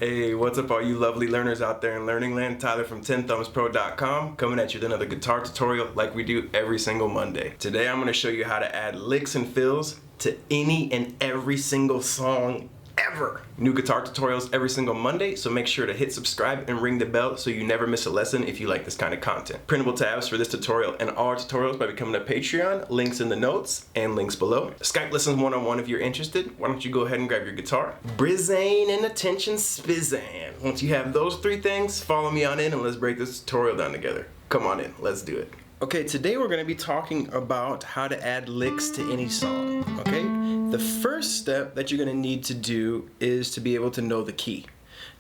Hey, what's up all you lovely learners out there in learning land? Tyler from 10thumbspro.com coming at you with another guitar tutorial like we do every single Monday. Today I'm going to show you how to add licks and fills to any and every single song ever. New guitar tutorials every single Monday, so make sure to hit subscribe and ring the bell so you never miss a lesson if you like this kind of content. Printable tabs for this tutorial and all our tutorials by becoming a Patreon, links in the notes and links below. Skype lessons one-on-one if you're interested. Why don't you go ahead and grab your guitar. Brizzane and attention spizzan. Once you have those three things, follow me on in and let's break this tutorial down together. Come on in, let's do it. Okay, today we're going to be talking about how to add licks to any song, okay? The first step that you're going to need to do is to be able to know the key.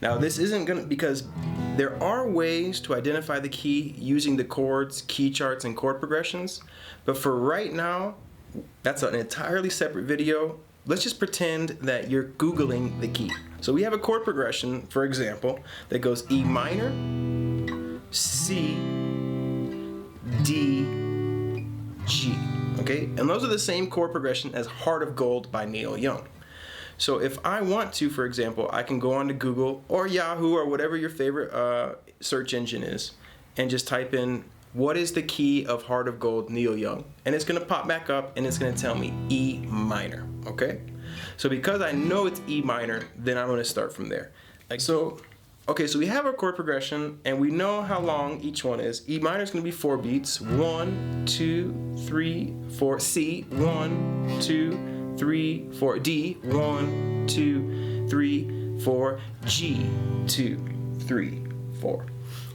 Now this isn't going to, because there are ways to identify the key using the chords, key charts, and chord progressions, but for right now, that's an entirely separate video. Let's just pretend that you're Googling the key. So we have a chord progression, for example, that goes E minor, C, D, G, okay? And those are the same chord progression as Heart of Gold by Neil Young. So if I want to, for example, I can go on to Google or Yahoo or whatever your favorite search engine is and just type in, what is the key of Heart of Gold, Neil Young? And it's gonna pop back up and it's gonna tell me E minor, okay? So because I know it's E minor, then I'm gonna start from there. Okay, so we have our chord progression and we know how long each one is. E minor is going to be 4 beats. 1, 2, 3, 4. C, 1, 2, 3, 4. D, 1, 2, 3, 4. G, 2, 3, 4.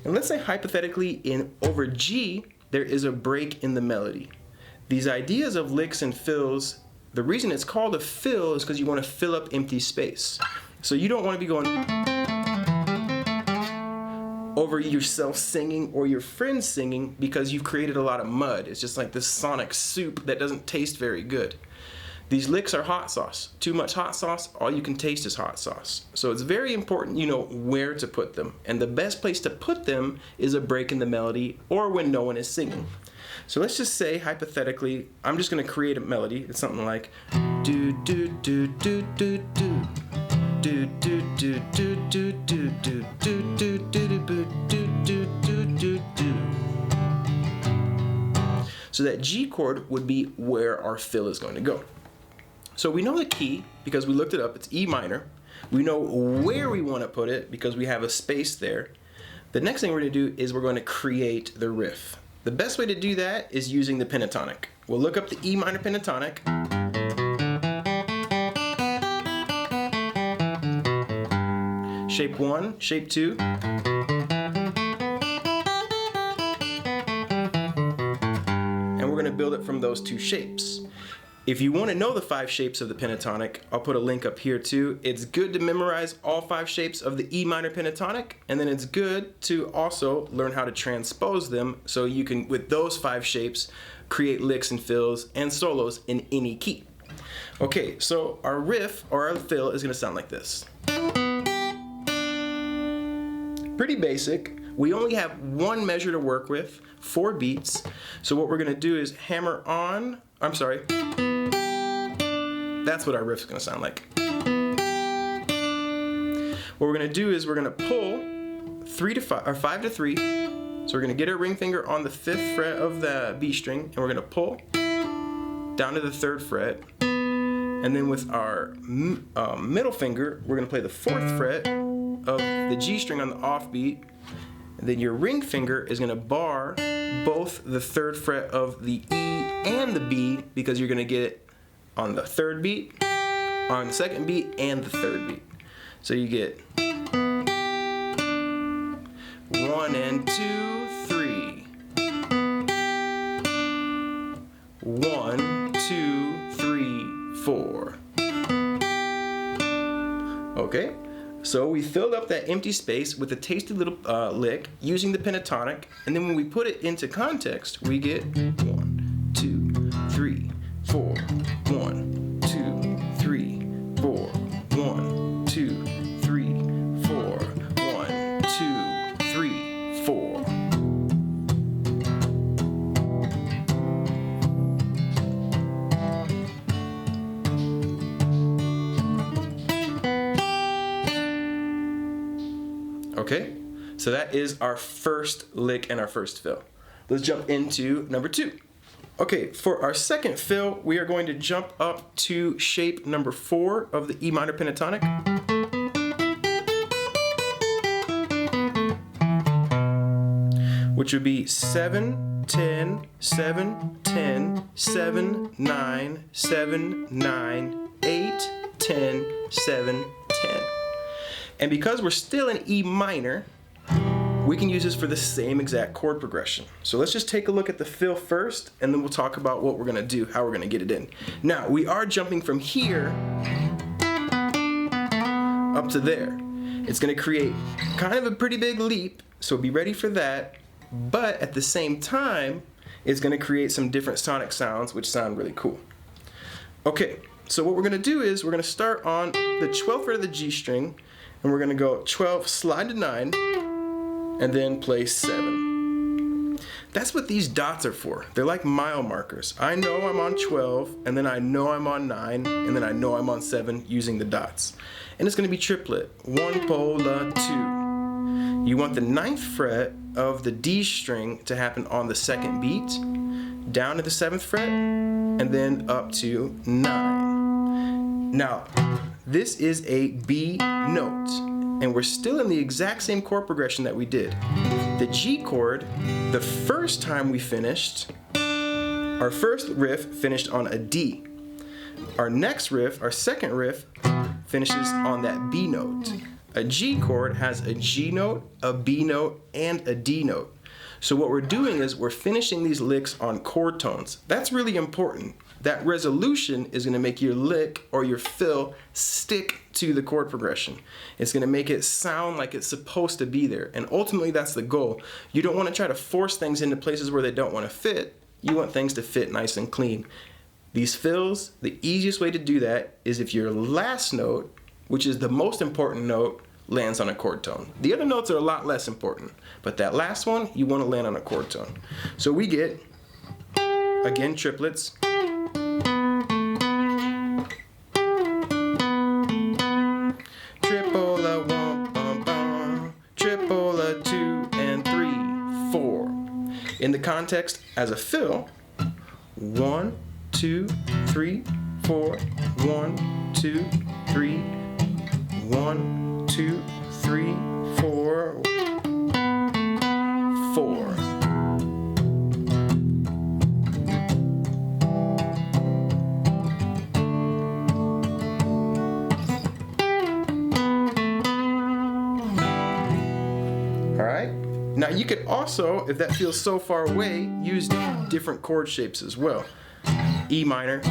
And let's say hypothetically over G, there is a break in the melody. These ideas of licks and fills, the reason it's called a fill is because you want to fill up empty space. So you don't want to be going over yourself singing or your friends singing because you've created a lot of mud. It's just like this sonic soup that doesn't taste very good. These licks are hot sauce. Too much hot sauce, all you can taste is hot sauce. So it's very important you know where to put them. And the best place to put them is a break in the melody or when no one is singing. So let's just say hypothetically, I'm just gonna create a melody. It's something like do do do do do do. Do do do do do do do do do do do do do do. So that G chord would be where our fill is going to go. So we know the key because we looked it up, it's E minor. We know where we want to put it because we have a space there. The next thing we're going to do is we're going to create the riff. The best way to do that is using the pentatonic. We'll look up the E minor pentatonic. Shape 1, shape 2. And we're going to build it from those two shapes. If you want to know the 5 shapes of the pentatonic, I'll put a link up here too. It's good to memorize all 5 shapes of the E minor pentatonic, and then it's good to also learn how to transpose them so you can, with those 5 shapes, create licks and fills and solos in any key. Okay, so our riff or our fill is going to sound like this. Pretty basic. We only have one measure to work with, 4 beats. So what we're gonna do is hammer on, that's what our riff's gonna sound like. What we're gonna do is we're gonna pull 3 to 5, or 5 to 3. So we're gonna get our ring finger on the 5th fret of the B string, and we're gonna pull down to the 3rd fret. And then with our middle finger, we're gonna play the 4th fret of the G string on the offbeat, and then your ring finger is going to bar both the 3rd fret of the E and the B because you're going to get it on the 3rd beat, on the 2nd beat, and the 3rd beat. So you get 1 and 2, 3. 1, 2, 3, 4. Okay? So we filled up that empty space with a tasty little lick using the pentatonic, and then when we put it into context, we get 1, 2, 3, 4, 1, 2, 3, 4, 1, 2, 3, 4, 1, 2, 3, 4. Okay, so that is our first lick and our first fill. Let's jump into number 2. Okay, for our second fill, we are going to jump up to shape number 4 of the E minor pentatonic. Which would be 7, 10, 7, 10, 7, 9, 7, 9, 8, 10, 7, 10. And because we're still in E minor, we can use this for the same exact chord progression. So let's just take a look at the fill first, and then we'll talk about what we're gonna do, how we're gonna get it in. Now, we are jumping from here up to there. It's gonna create kind of a pretty big leap, so be ready for that. But at the same time, it's going to create some different sonic sounds, which sound really cool. Okay, so what we're going to do is we're going to start on the 12th fret of the G string, and we're going to go 12, slide to 9, and then play 7. That's what these dots are for. They're like mile markers. I know I'm on 12, and then I know I'm on 9, and then I know I'm on 7 using the dots. And it's going to be triplet, 1 pola 2. You want the 9th fret of the D string to happen on the 2nd beat, down to the 7th fret, and then up to 9. Now, this is a B note, and we're still in the exact same chord progression that we did. The G chord, the first time we finished, our first riff finished on a D. Our next riff, our second riff, finishes on that B note. A G chord has a G note, a B note, and a D note. So what we're doing is we're finishing these licks on chord tones. That's really important. That resolution is going to make your lick or your fill stick to the chord progression. It's going to make it sound like it's supposed to be there. And ultimately that's the goal. You don't want to try to force things into places where they don't want to fit. You want things to fit nice and clean. These fills, the easiest way to do that is if your last note, which is the most important note, lands on a chord tone. The other notes are a lot less important, but that last one, you want to land on a chord tone. So we get, again, triplets. Tripola 1, bum, bum, tripola 2, and 3, 4. In the context as a fill, 1, 2, 3, 4, 1, 2, 3, 1, 2, 3, 4, 4. All right. Now you could also, if that feels so far away, use different chord shapes as well. E minor,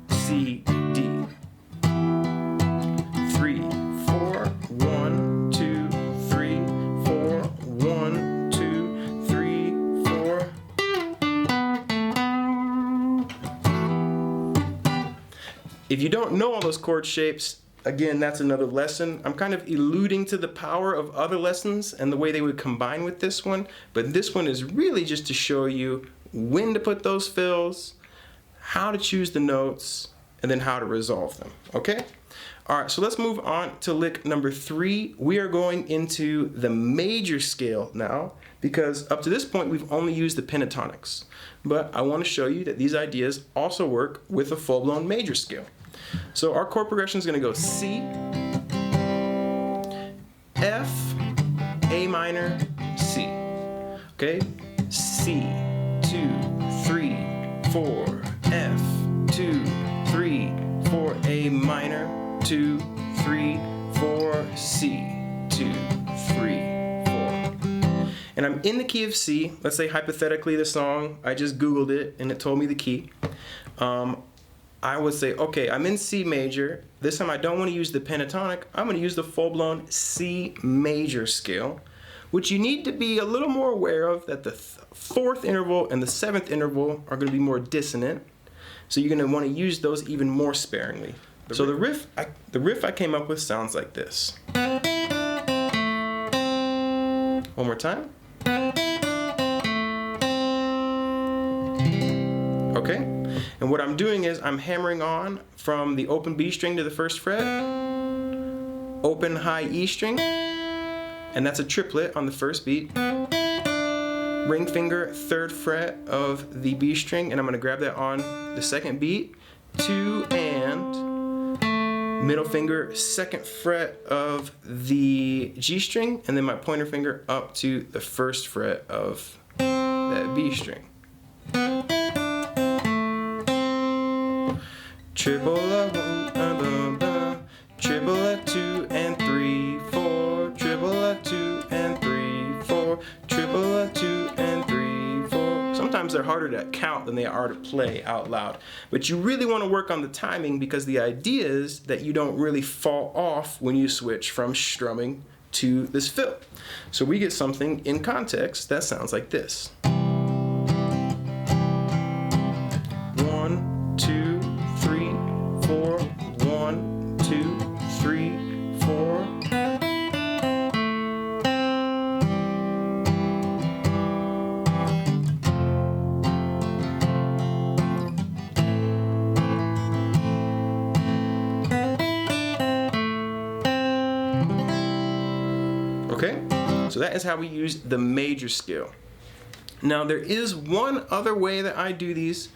C, D. 3, 4, 1, 2, 3, 4, 1, 2, 3, 4. If you don't know all those chord shapes, again, that's another lesson. I'm kind of alluding to the power of other lessons and the way they would combine with this one, but this one is really just to show you when to put those fills, how to choose the notes, and then how to resolve them, okay? All right, so let's move on to lick number 3. We are going into the major scale now, because up to this point we've only used the pentatonics. But I want to show you that these ideas also work with a full-blown major scale. So our chord progression is going to go C, F, A minor, C. Okay? C, 2, 3, 4, F, 2, 3, 4, A minor, 2, 3, 4, C, 2, 3, 4. And I'm in the key of C. Let's say hypothetically the song, I just Googled it and it told me the key. I would say, okay, I'm in C major. This time I don't want to use the pentatonic. I'm going to use the full-blown C major scale, which you need to be a little more aware of, that the 4th interval and the 7th interval are going to be more dissonant. So you're going to want to use those even more sparingly. So the riff I came up with sounds like this. One more time. Okay? And what I'm doing is I'm hammering on from the open B string to the 1st fret, open high E string, and that's a triplet on the first beat. Ring finger, 3rd fret of the B string, and I'm going to grab that on the 2nd beat. 2 and middle finger, 2nd fret of the G string, and then my pointer finger up to the 1st fret of that B string. Triple a, triple a 2 and 3, 4, triple a 2 and 3, 4, triple a 2 and 3, 4. Sometimes they're harder to count than they are to play out loud. But you really want to work on the timing, because the idea is that you don't really fall off when you switch from strumming to this fill. So we get something in context that sounds like this. 1, 2, 3, 4, 1, 2, 3, 4. Okay, so that is how we use the major scale. Now there is one other way that I do these.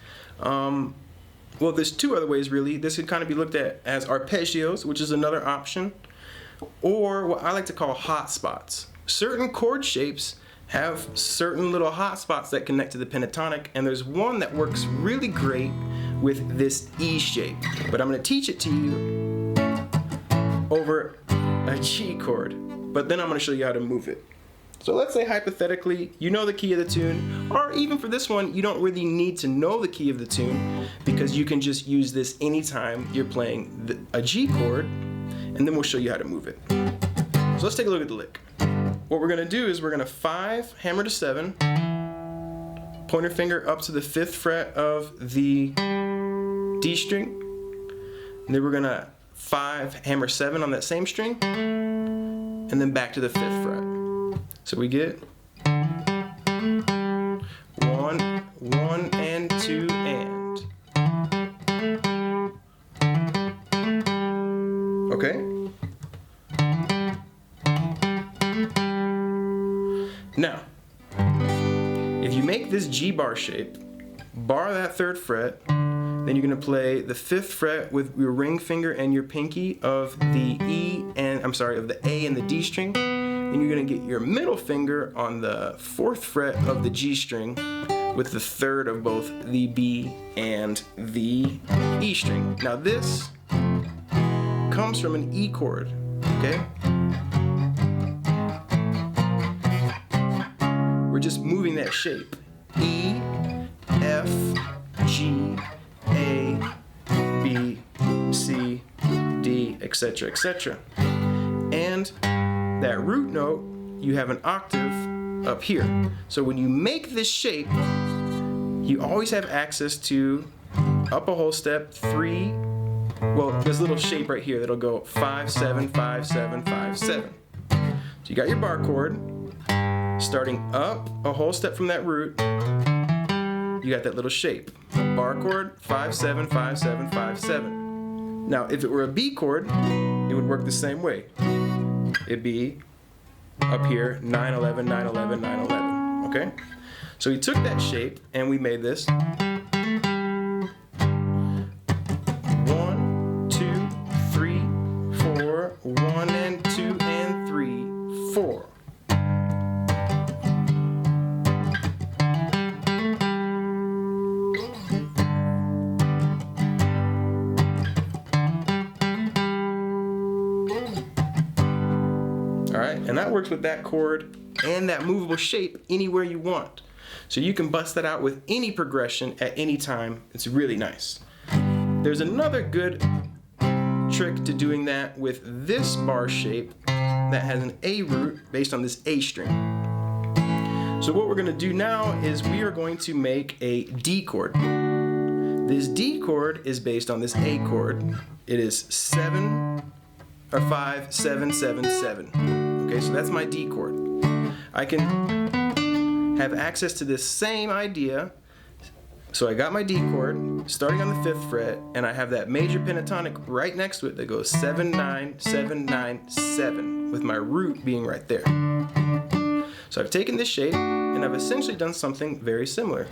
Well, there's 2 other ways really. This could kind of be looked at as arpeggios, which is another option, or what I like to call hot spots. Certain chord shapes have certain little hot spots that connect to the pentatonic, and there's one that works really great with this E shape. But I'm going to teach it to you over a G chord, but then I'm going to show you how to move it. So let's say hypothetically you know the key of the tune, or even for this one you don't really need to know the key of the tune, because you can just use this anytime you're playing a G chord, and then we'll show you how to move it. So let's take a look at the lick. What we're going to do is we're going to 5, hammer to 7, pointer finger up to the 5th fret of the D string, and then we're going to 5, hammer 7 on that same string, and then back to the 5th fret. So we get 1, 1 and 2 and. Okay? Now, if you make this G bar shape, bar that 3rd fret, then you're going to play the 5th fret with your ring finger and your pinky of the E and, of the A and the D string. Then you're going to get your middle finger on the 4th fret of the G string with the 3rd of both the B and the E string. Now this comes from an E chord, okay? We're just moving that shape. E, F, G, A, B, C, D, etc., etc. And that root note, you have an octave up here. So when you make this shape, you always have access to up a whole step, 3, well, this little shape right here that'll go 5, 7, 5, 7, 5, 7. So you got your bar chord, starting up a whole step from that root, you got that little shape. Bar chord, 5, 7, 5, 7, 5, 7. Now, if it were a B chord, it would work the same way. It'd be up here, 9, 11, 9, 11, 9, 11, okay? So we took that shape and we made this. 1, 2, 3, 4, 1 and 2 and 3, 4. Alright, and that works with that chord and that movable shape anywhere you want. So you can bust that out with any progression at any time. It's really nice. There's another good trick to doing that with this bar shape that has an A root based on this A string. So what we're going to do now is we are going to make a D chord. This D chord is based on this A chord. It is 5, 7, 7, 7. Okay, so that's my D chord. I can have access to this same idea, So I got my D chord starting on the 5th fret, and I have that major pentatonic right next to it that goes 7, 9, 7, 9, 7, with my root being right there. So I've taken this shape, and I've essentially done something very similar.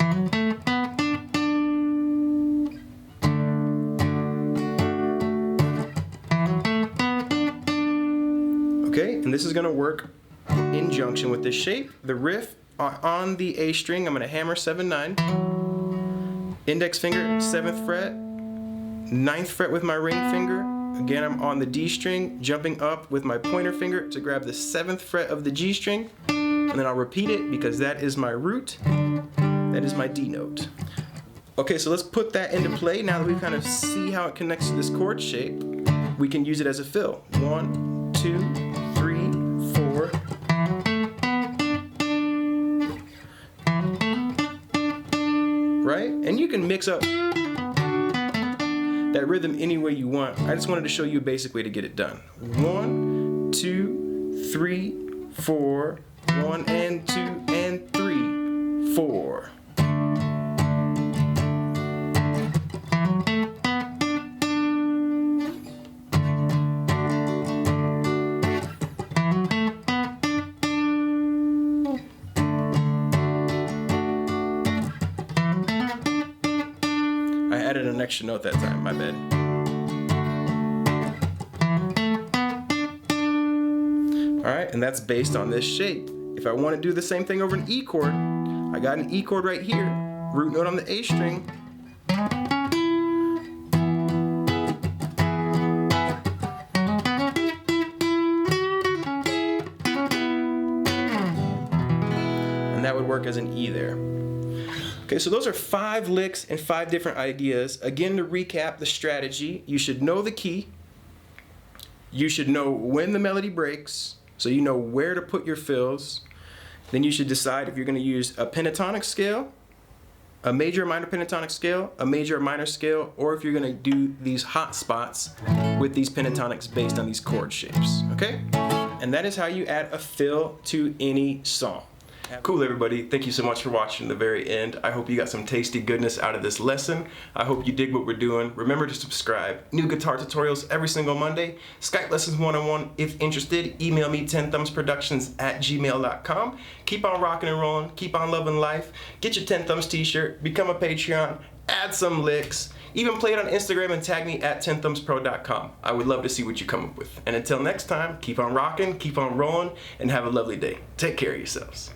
Okay, and this is going to work in junction with this shape. The riff on the A string, I'm going to hammer 7, 9, index finger 7th fret, 9th fret with my ring finger. Again, I'm on the D string, jumping up with my pointer finger to grab the 7th fret of the G string, and then I'll repeat it because that is my root, that is my D note. Okay, so let's put that into play. Now that we kind of see how it connects to this chord shape, we can use it as a fill. 1, 2, 3, 4. Right? And you can mix up that rhythm any way you want. I just wanted to show you a basic way to get it done. 1, 2, 3, 4. 1 and 2 and 3, 4. I added an extra note that time, my bad. Alright, and that's based on this shape. If I want to do the same thing over an E chord, I got an E chord right here, root note on the A string. And that would work as an E there. Okay, so those are 5 licks and 5 different ideas. Again, to recap the strategy, you should know the key. You should know when the melody breaks, so you know where to put your fills. Then you should decide if you're going to use a pentatonic scale, a major or minor pentatonic scale, a major or minor scale, or if you're going to do these hot spots with these pentatonics based on these chord shapes. Okay? And that is how you add a fill to any song. Cool, everybody. Thank you so much for watching to the very end. I hope you got some tasty goodness out of this lesson. I hope you dig what we're doing. Remember to subscribe. New guitar tutorials every single Monday. Skype lessons 1-on-1 if interested. Email me 10thumbsproductions@gmail.com. Keep on rocking and rolling. Keep on loving life. Get your 10 Thumbs t-shirt. Become a Patreon. Add some licks. Even play it on Instagram and tag me at 10thumbspro.com. I would love to see what you come up with. And until next time, keep on rocking, keep on rolling, and have a lovely day. Take care of yourselves.